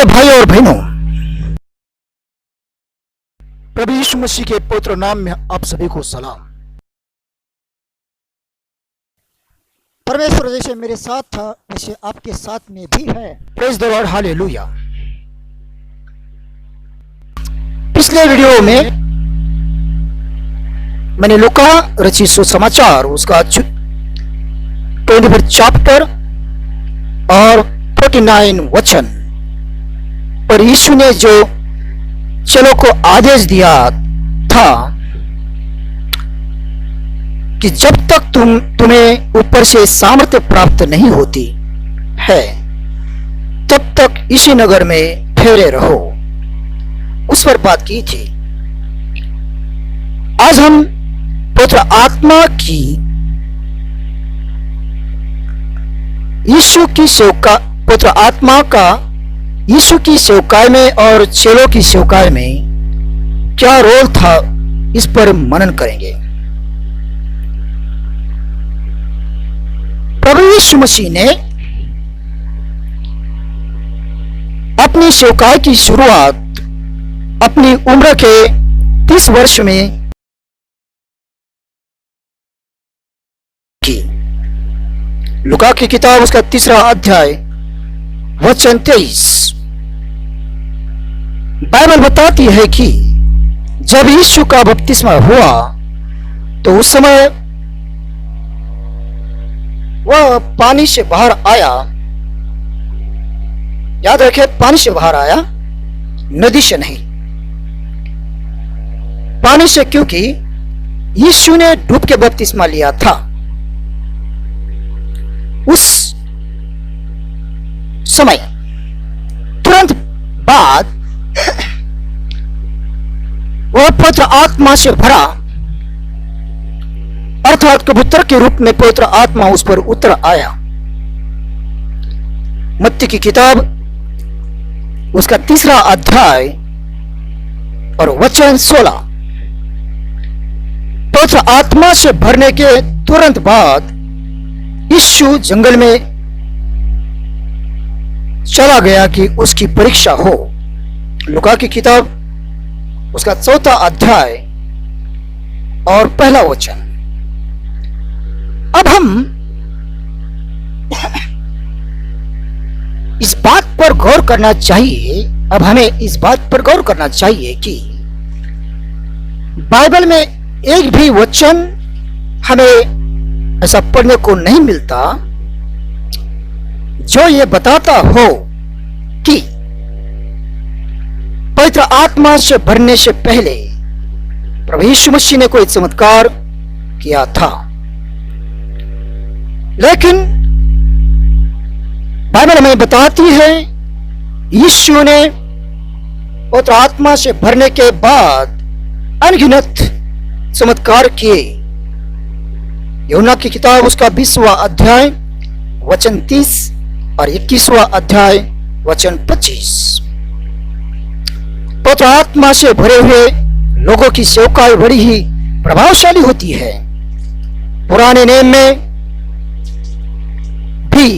प्रिय भाई और बहनों, प्रभु यीशु मसीह के पवित्र नाम में आप सभी को सलाम। परमेश्वर जैसे मेरे साथ था वैसे आपके साथ में भी है। Praise the Lord, hallelujah. पिछले वीडियो में मैंने लूका रचित सुसमाचार उसका 24 चैप्टर और 49 वचन पर यीशु ने जो चलो को आदेश दिया था कि जब तक तुम्हें ऊपर से सामर्थ्य प्राप्त नहीं होती है तब तक इसी नगर में ठहरे रहो, उस पर बात की थी। आज हम पवित्र आत्मा की यीशु की सेवका पवित्र आत्मा का यीशु की सेवकाई में और चेलों की सेवकाई में क्या रोल था, इस पर मनन करेंगे। प्रभु यीशु मसीह ने अपनी सेवकाई की शुरुआत अपनी उम्र के 30 वर्ष में की। लूका की किताब उसका 3 अध्याय वचन 23 बाइबल बताती है कि जब यीशु का बपतिस्मा हुआ तो उस समय वह पानी से बाहर आया। याद रखें, पानी से बाहर आया, नदी से नहीं। पानी से, क्योंकि यीशु ने डूब के बपतिस्मा लिया था। उस समय तुरंत बाद वह पवित्र आत्मा से भरा, अर्थात कबूतर के रूप में पवित्र आत्मा उस पर उतर आया। मत्ती की किताब उसका 3 अध्याय और वचन 16। पवित्र आत्मा से भरने के तुरंत बाद यीशु जंगल में चला गया कि उसकी परीक्षा हो। लूका की किताब उसका 4 अध्याय और 1 वचन। अब हम इस बात पर गौर करना चाहिए, अब हमें इस बात पर गौर करना चाहिए कि बाइबल में एक भी वचन हमें ऐसा पढ़ने को नहीं मिलता जो ये बताता हो कि पवित्र आत्मा से भरने से पहले प्रभु यीशु मसीह ने कोई चमत्कार किया था। लेकिन बाइबल हमें बताती है यीशु ने पवित्र आत्मा से भरने के बाद अनगिनत चमत्कार किए। यूहन्ना की किताब उसका 20वां अध्याय वचन 30 और 21वां अध्याय वचन 25। पवित्र आत्मा से भरे हुए लोगों की सेवकाई बड़ी ही प्रभावशाली होती है। पुराने नियम में भी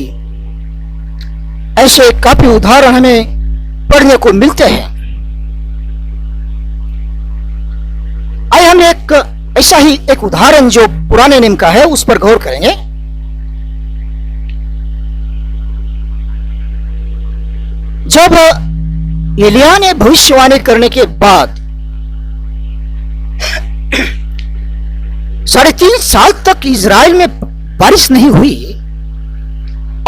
ऐसे काफी उदाहरण हमें पढ़ने को मिलते हैं। आइए हम ऐसा ही एक उदाहरण जो पुराने नियम का है उस पर गौर करेंगे। जब एलिया ने भविष्यवाणी करने के बाद 3.5 साल तक इजराइल में बारिश नहीं हुई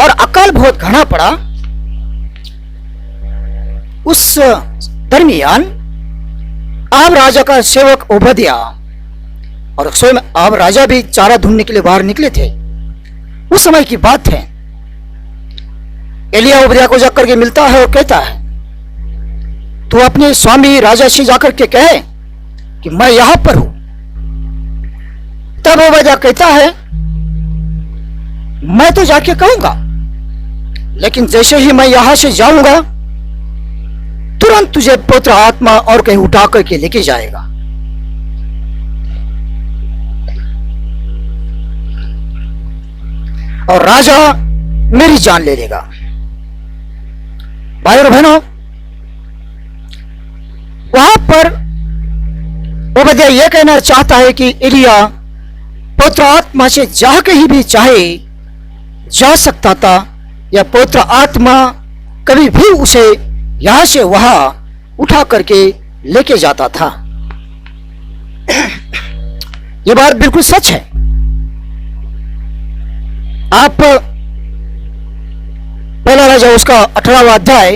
और अकाल बहुत घना पड़ा, उस दरमियान आब राजा का सेवक ओबदिया और स्वयं आब राजा भी चारा ढूंढने के लिए बाहर निकले थे। उस समय की बात है। एलिया ओबदिया को जाकर के मिलता है और कहता है, तू अपने स्वामी राजा से जाकर के कहे कि मैं यहां पर हूं। तब ओबदिया कहता है, मैं तो जाके कहूंगा, लेकिन जैसे ही मैं यहां से जाऊंगा तुरंत तुझे पवित्र आत्मा और कहीं उठा करके लेके जाएगा। और राजा मेरी जान ले लेगा। भाई और बहनों, वहां पर ओबद्याह यह कहना चाहता है कि एलिया पवित्र आत्मा से जहां कहीं भी चाहे जा सकता था, या पवित्र आत्मा कभी भी उसे यहां से वहां उठा करके लेके जाता था। यह बात बिल्कुल सच है। आप पहला राजा उसका 18वां अध्याय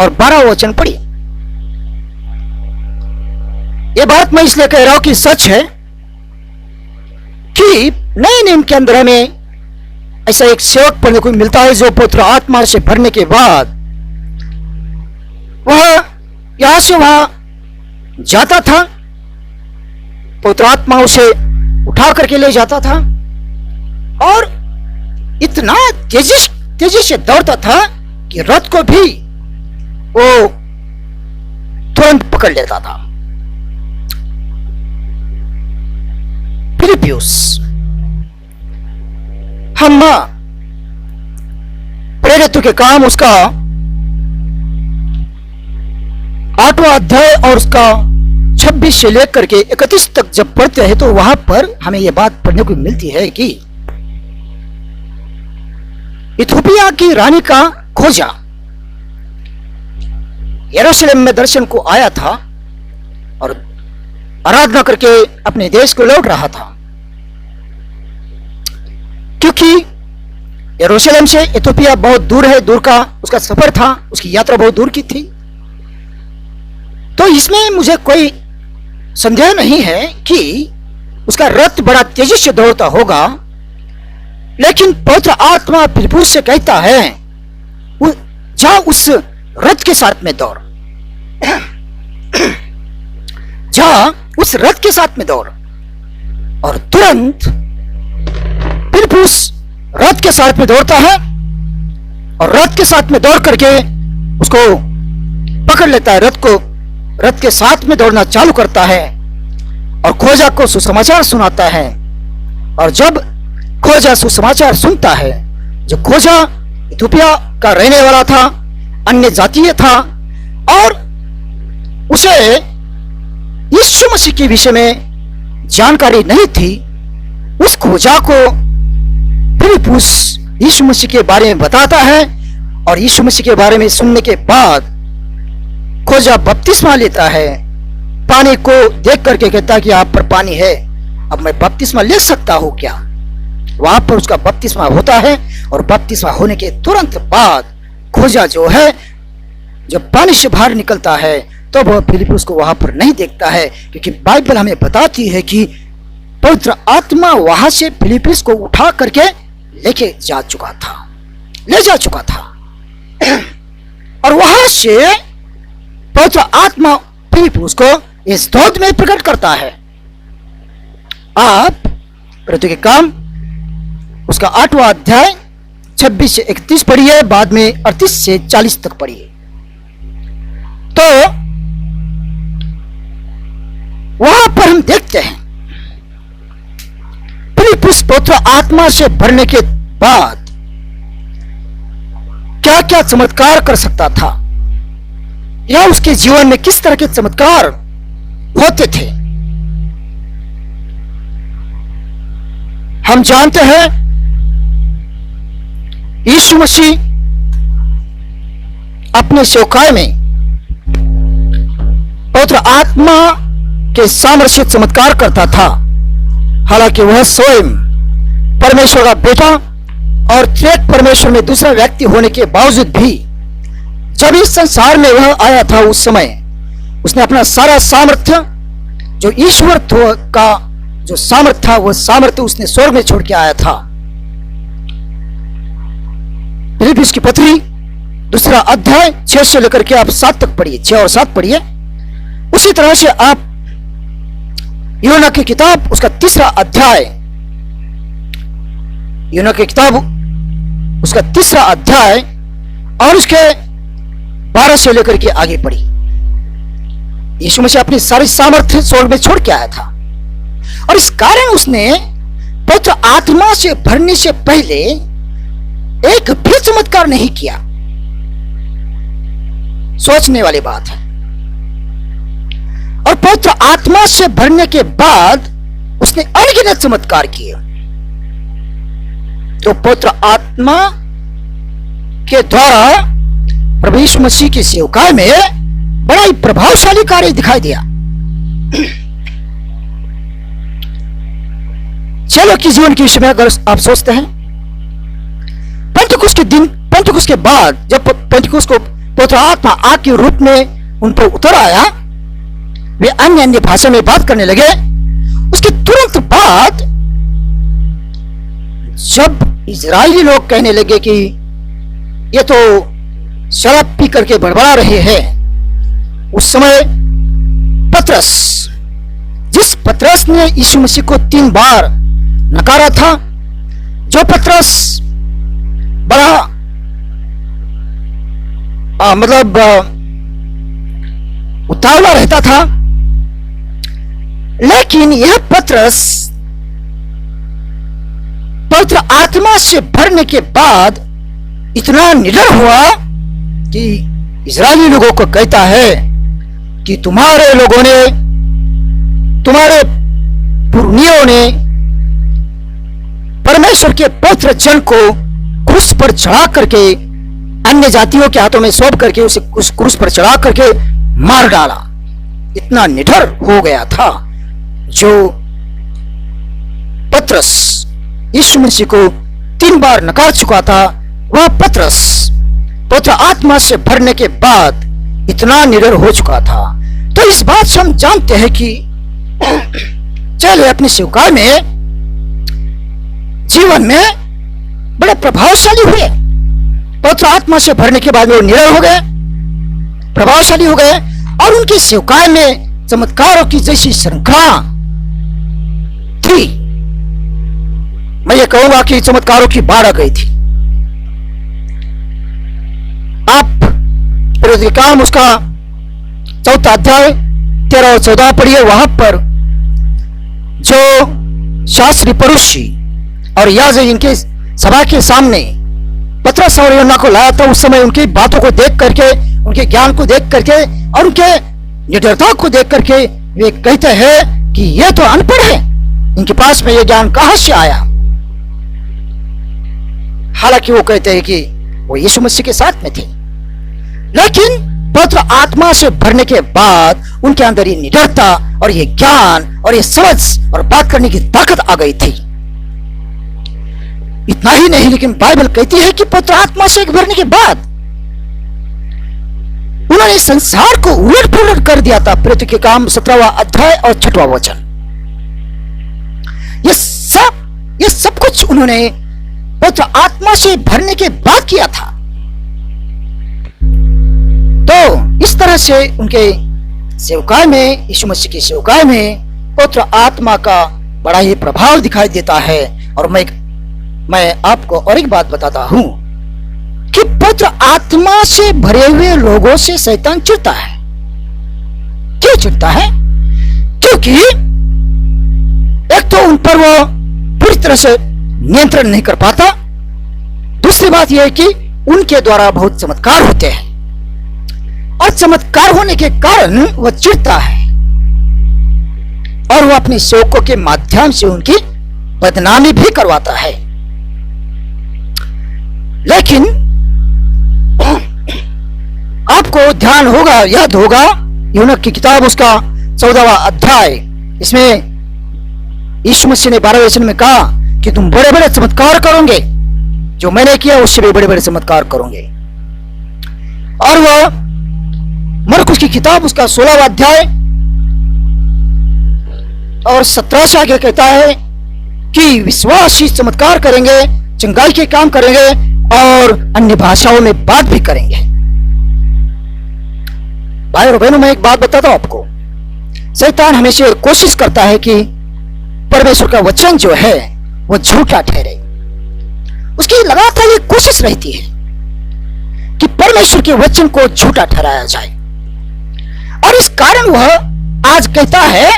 और 12वां वचन पढ़िए। यह बात मैं इसलिए कह रहा हूं कि सच है कि नए नियम के अंदर हमें ऐसा एक सेवक पढ़ने को मिलता है जो पवित्र आत्मा से भरने के बाद वह यहां से वहां जाता था, पवित्र आत्मा उसे उठा करके ले जाता था और इतना तेजी से दौड़ता था कि रथ को भी वो तुरंत पकड़ लेता था। फिलिपियुस, हम प्रेरितों के काम उसका 8वां अध्याय और उसका 26 से लेकर के 31 तक जब पढ़ते हैं तो वहां पर हमें यह बात पढ़ने को मिलती है कि इथोपिया की रानी का खोजा यरूशलेम में दर्शन को आया था और आराधना करके अपने देश को लौट रहा था, क्योंकि यरूशलेम से इथोपिया बहुत दूर है, दूर का उसका सफर था, उसकी यात्रा बहुत दूर की थी। तो इसमें मुझे कोई संदेह नहीं है कि उसका रथ बड़ा तेजी से दौड़ता होगा, लेकिन पवित्र आत्मा फिलिप्पुस से कहता है जा उस रथ के साथ में दौड़, जा उस रथ के साथ में दौड़। और तुरंत फिलिप्पुस रथ के साथ में दौड़ता है और रथ के साथ में दौड़ करके उसको पकड़ लेता है, रथ के साथ में दौड़ना चालू करता है और खोजा को सुसमाचार सुनाता है। और जब खोजा सुसमाचार सुनता है, जो खोजा इथोपिया का रहने वाला था, अन्य जातीय था और उसे यीशु मसीह के विषय में जानकारी नहीं थी, उस खोजा को फिलिप्पुस यीशु मसीह के बारे में बताता है और यीशु मसीह के बारे में सुनने के बाद खोजा बपतिस्मा लेता है। पानी को देख करके कहता है कि आप पर पानी है, अब मैं बपतिस्मा ले सकता हूं क्या? वहां पर उसका बपतिस्मा होता है और बपतिस्मा होने के तुरंत बाद खोजा जो है जब पानी से बाहर निकलता है तो वह फिलिप्पुस को वहां पर नहीं देखता है, क्योंकि बाइबल हमें बताती है कि पवित्र आत्मा वहां से फिलिप्पुस को उठा करके ले जा चुका था और वहां से पवित्र आत्मा फिलिप्पुस को इस दौड़ में प्रकट करता है। आप प्रेरितों के काम उसका 8वां अध्याय 26 से 31 पढ़िए, बाद में 38 से 40 तक पढ़िए। तो वहां पर हम देखते हैं फिलिप्पुस पवित्र आत्मा से भरने के बाद क्या क्या चमत्कार कर सकता था, या उसके जीवन में किस तरह के चमत्कार होते थे। हम जानते हैं यीशु मसीह अपने सेवकाई में पवित्र आत्मा के सामर्थ्य से चमत्कार करता था। हालांकि वह स्वयं परमेश्वर का बेटा और त्रिएक परमेश्वर में दूसरा व्यक्ति होने के बावजूद भी जब इस संसार में वह आया था, उस समय उसने अपना सारा सामर्थ्य जो ईश्वर का जो सामर्थ्य था, वह सामर्थ्य उसने स्वर्ग में छोड़ के आया था। फिलिप्पियों की पत्री 2 अध्याय 6 से लेकर के आप 7 तक पढ़िए, 6 और 7 पढ़िए। उसी तरह से आप यूहन्ना की किताब उसका 3 अध्याय, यूहन्ना की किताब उसका 3 अध्याय और उसके 12 से लेकर के आगे पढ़ी। यीशु मसीह अपनी सारी सामर्थ्य स्वर्ग में छोड़ के आया था और इस कारण उसने पवित्र आत्मा से भरने से पहले एक भी चमत्कार नहीं किया। सोचने वाली बात है। और पवित्र आत्मा से भरने के बाद उसने अनगिनत चमत्कार किए। तो पवित्र आत्मा के द्वारा प्रभु यीशु मसीह की सेवकाई में बड़ा ही प्रभावशाली कार्य दिखाई दिया। चलो कि जीवन के विषय में अगर आप सोचते हैं, पेंटिकुस्त के दिन, पेंटिकुस्त के बाद जब पेंटिकुस्त को पवित्र आत्मा आग के रूप में उन पर उतर आया, वे अन्य अन्य भाषा में बात करने लगे। उसके तुरंत बाद जब इजरायली लोग कहने लगे कि ये तो शराब पी करके बड़बड़ा रहे हैं, उस समय पतरस, जिस पतरस ने यीशु मसीह को 3 बार नकारा था, जो पतरस बड़ा उतावला रहता था, लेकिन यह पतरस पवित्र आत्मा से भरने के बाद इतना निडर हुआ कि इजरायली लोगों को कहता है कि तुम्हारे लोगों ने, तुम्हारे पुरनियों ने परमेश्वर के पवित्र जन को क्रूस पर चढ़ा करके, अन्य जातियों के हाथों में सौंप करके उसे उस क्रूस पर चढ़ा करके मार डाला। इतना निडर हो गया था जो पतरस यीशु मसीह को 3 बार नकार चुका था। वह पतरस पवित्र आत्मा से भरने के बाद इतना निडर हो चुका था। तो इस बात से हम जानते हैं कि चले अपनी सेवकाई में, जीवन में बड़े प्रभावशाली हुए। पवित्र आत्मा से भरने के बाद वो निडर हो गए, प्रभावशाली हो गए, और उनकी सेवकाई में चमत्कारों की जैसी श्रृंखला थी। मैं ये कहूंगा कि चमत्कारों की बाढ़ आ गई थी। आप काम उसका 4 अध्याय 13 और 14 पढ़िए। वहां पर जो शास्त्री परुषी और याजक इनके सभा के सामने पतरस और यूहन्ना को लाया था, उस समय उनकी बातों को देख करके, उनके ज्ञान को देख करके और उनके निडरता को देख करके वे कहते हैं कि ये तो अनपढ़ है, इनके पास में ये ज्ञान कहां से आया। हालांकि वो कहते हैं कि वो यीशु मसीह के साथ में थे, लेकिन पवित्र आत्मा से भरने के बाद उनके अंदर ये निडरता और ये ज्ञान और ये समझ और बात करने की ताकत आ गई थी। इतना ही नहीं, लेकिन बाइबल कहती है कि पवित्र आत्मा से भरने के बाद उन्होंने संसार को उलट पुलट कर दिया था। प्रेरितों के काम 17वां अध्याय और 6वां वचन। ये सब कुछ उन्होंने पवित्र आत्मा से भरने के बाद किया था। तो इस तरह से उनके सेवकाई में, यीशु मसीह की सेवकाई में पवित्र आत्मा का बड़ा ही प्रभाव दिखाई देता है। और मैं आपको और एक बात बताता हूं कि पवित्र आत्मा से भरे हुए लोगों से शैतान चिढ़ता है। क्यों चिढ़ता है? क्योंकि एक तो उन पर वो पूरी तरह से नियंत्रण नहीं कर पाता, दूसरी बात यह है कि उनके द्वारा बहुत चमत्कार होते हैं, और चमत्कार होने के कारण वह चिढ़ता है और वह अपने सेवकों के माध्यम से उनकी बदनामी भी करवाता है। लेकिन आपको ध्यान होगा, याद होगा, यूहन्ना की किताब उसका 14वां अध्याय, इसमें यीशु मसीह ने 12वें वचन में कहा कि तुम बड़े बड़े चमत्कार करोगे, जो मैंने किया उससे भी बड़े बड़े चमत्कार करोगे। और वह मरकुस की किताब उसका 16वां अध्याय और 17 से आगे कहता है कि विश्वासी चमत्कार करेंगे, चंगाई के काम करेंगे और अन्य भाषाओं में बात भी करेंगे। भाई और बहनों, मैं एक बात बताता हूं आपको, शैतान हमेशा कोशिश करता है कि परमेश्वर का वचन जो है वो झूठा ठहरे। उसकी लगातार ये कोशिश रहती है कि परमेश्वर के वचन को झूठा ठहराया जाए, और इस कारण वह आज कहता है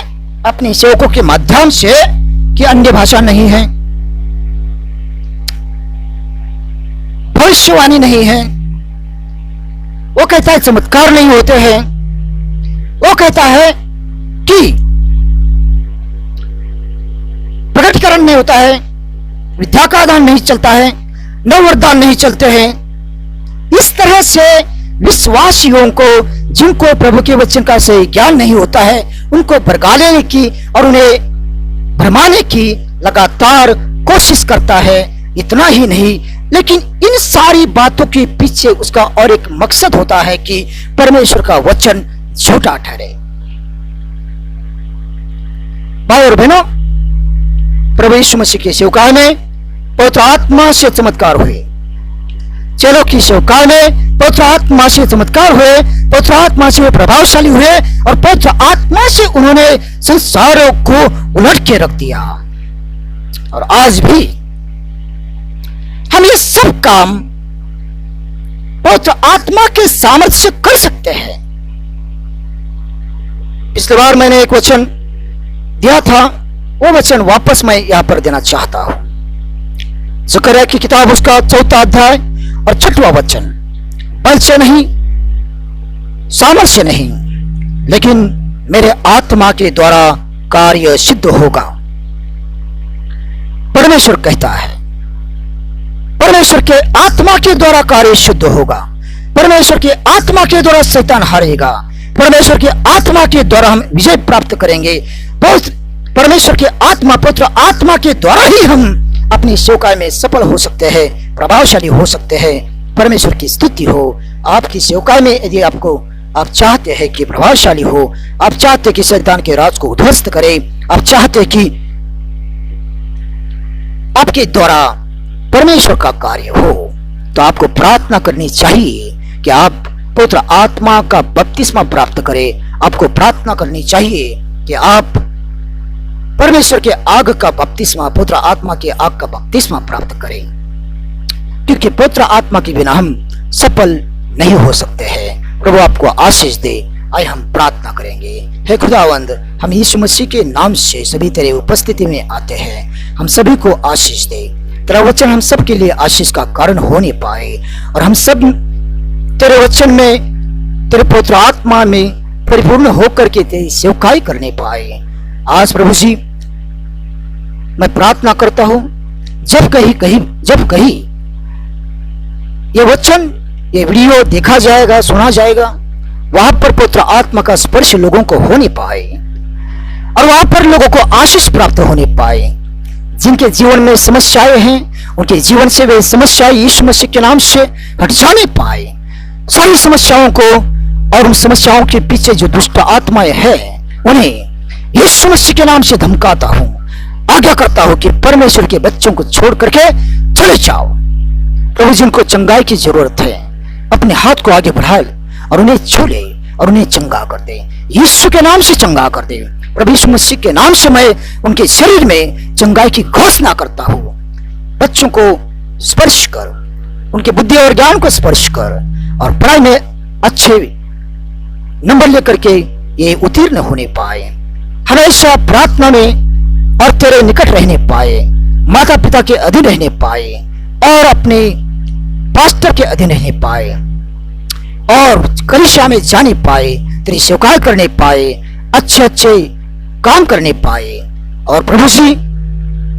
अपने सेवकों के माध्यम से कि अन्य भाषा नहीं है, भविष्यवाणी नहीं है, वो कहता है चमत्कार नहीं होते हैं, वो कहता है की प्रकटीकरण नहीं होता है, विद्या का दान नहीं चलता है, नव वरदान नहीं चलते हैं। इस तरह से विश्वासियों को, जिनको प्रभु के वचन का सही ज्ञान नहीं होता है, उनको भड़काने की और उन्हें भरमाने की लगातार कोशिश करता है। इतना ही नहीं, लेकिन इन सारी बातों के पीछे उसका और एक मकसद होता है कि परमेश्वर का वचन झूठा ठहरे। भाई और बहनों, प्रभु यीशु मसीह के सेवकाई में पवित्र आत्मा से चमत्कार हुए, चेलों की सेवकाई में पवित्र आत्मा से चमत्कार हुए, पवित्र आत्मा से प्रभावशाली हुए और पवित्र आत्मा से उन्होंने संसारों को उलट के रख दिया। और आज भी हम ये सब काम पवित्र आत्मा के सामर्थ्य से कर सकते हैं। पिछली बार मैंने एक वचन दिया था, वो वचन वापस मैं यहां पर देना चाहता हूं। ज़करिया की किताब उसका 4वां अध्याय और 6वां वचन, बल से नहीं, सामर्थ्य से नहीं, लेकिन मेरे आत्मा के द्वारा कार्य सिद्ध होगा। परमेश्वर कहता है, परमेश्वर के आत्मा के द्वारा कार्य सिद्ध होगा। परमेश्वर के आत्मा के द्वारा शैतान हारेगा। परमेश्वर के आत्मा के द्वारा हम विजय प्राप्त करेंगे। परमेश्वर के आत्मा, पवित्र आत्मा के द्वारा ही हम अपनी सेवकाई में सफल हो सकते हैं, प्रभावशाली हो सकते हैं। परमेश्वर की स्तुति हो। आपकी सेवकाई में यदि आप चाहते हैं कि प्रभावशाली हो, आप चाहते कि शैतान के राज को उध्वस्त करे, आप चाहते कि आपके द्वारा परमेश्वर का कार्य हो, तो आपको प्रार्थना करनी चाहिए कि आप पवित्र आत्मा का बपतिस्मा प्राप्त करें। आपको प्रार्थना करनी चाहिए कि आप परमेश्वर के आग का बपतिस्मा, पवित्र आत्मा के आग का बपतिस्मा प्राप्त करें, क्योंकि पवित्र आत्मा के बिना हम सफल नहीं हो सकते हैं। प्रभु आपको आशीष दे। आइए हम प्रार्थना करेंगे। हे खुदावंद, हम यीशु मसीह के नाम से सभी तेरे उपस्थिति में आते हैं। हम सभी को आशीष दे। तेरा वचन हम सब के लिए आशीष का कारण होने पाए और हम सब तेरे वचन में, तेरे पवित्र आत्मा में परिपूर्ण होकर के तेरी सेवकाई करने पाए। आज प्रभु जी, मैं प्रार्थना करता हूं, जब कहीं ये वचन, ये वीडियो देखा जाएगा, सुना जाएगा, वहां पर पवित्र आत्मा का स्पर्श लोगों को होने पाए और वहां पर लोगों को आशीष प्राप्त होने पाए। जिनके जीवन में समस्याएं हैं, उनके जीवन से वे समस्याएं यीशु मसीह के नाम से हट जाने पाए। सारी समस्याओं को और उन समस्याओं के पीछे जो दुष्ट आत्माएं हैं, उन्हें यीशु मसीह के नाम से धमकाता हूं, आज्ञा करता हूं कि परमेश्वर के बच्चों को छोड़ करके चले जाओ। प्रभु, जिनको चंगाई की जरूरत है, अपने हाथ को आगे बढ़ाए और उन्हें छू ले और उन्हें चंगा कर दे। यीशु के नाम से चंगा कर दे। प्रभु यीशु मसीह के नाम से मैं उनके शरीर में चंगाई की घोषणा करता हूं। बच्चों को स्पर्श कर, उनके बुद्धि और ज्ञान को स्पर्श कर और पढ़ाई में अच्छे नंबर लेकर के ये उत्तीर्ण होने पाए। हमेशा प्रार्थना में और तेरे निकट रहने पाए, माता पिता के अधीन रहने पाए और अपने पास्टर के अधीन रहने पाए और कलीसिया में जाने पाए, तेरी सेवकाई करने पाए, अच्छे अच्छे काम करने पाए और प्रभु जी,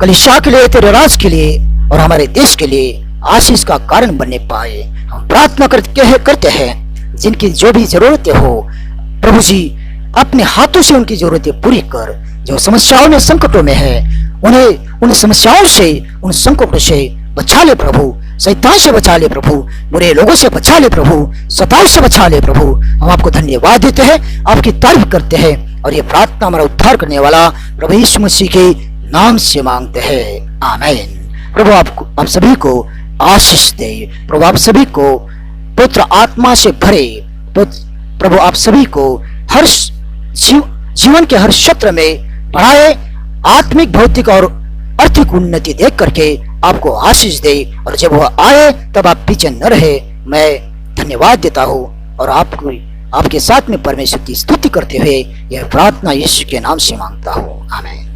कलीसिया के लिए, तेरे राज के लिए और हमारे देश के लिए आशीष का कारण बनने पाए। हम प्रार्थना करते हैं, जिनकी जो भी जरूरतें हो प्रभु जी, अपने हाथों से उनकी जरूरतें पूरी कर। जो समस्याओं में, संकटों में है, उन्हें उन समस्याओं से, उन संकटों से बचा ले प्रभु। शैतान से बचा ले प्रभु, बुरे लोगों से बचा ले प्रभु, सताव से बचा ले प्रभु। हम आपको धन्यवाद देते हैं, आपकी तारीफ करते हैं और ये प्रार्थना हमारा उद्धार करने वाला प्रभु यीशु मसीह के नाम से मांगते हैं, आमीन। प्रभु आप सभी को आशीष दे। प्रभु आप सभी को पवित्र आत्मा से भरे। प्रभु आप सभी को हर जीवन के हर क्षेत्र में बढ़ाए, आत्मिक, भौतिक और आर्थिक उन्नति देख करके आपको आशीष दे और जब वह आए तब आप पीछे न रहे। मैं धन्यवाद देता हूँ और आपके साथ में परमेश्वर की स्तुति करते हुए यह प्रार्थना यीशु के नाम से मांगता हूँ, आमीन।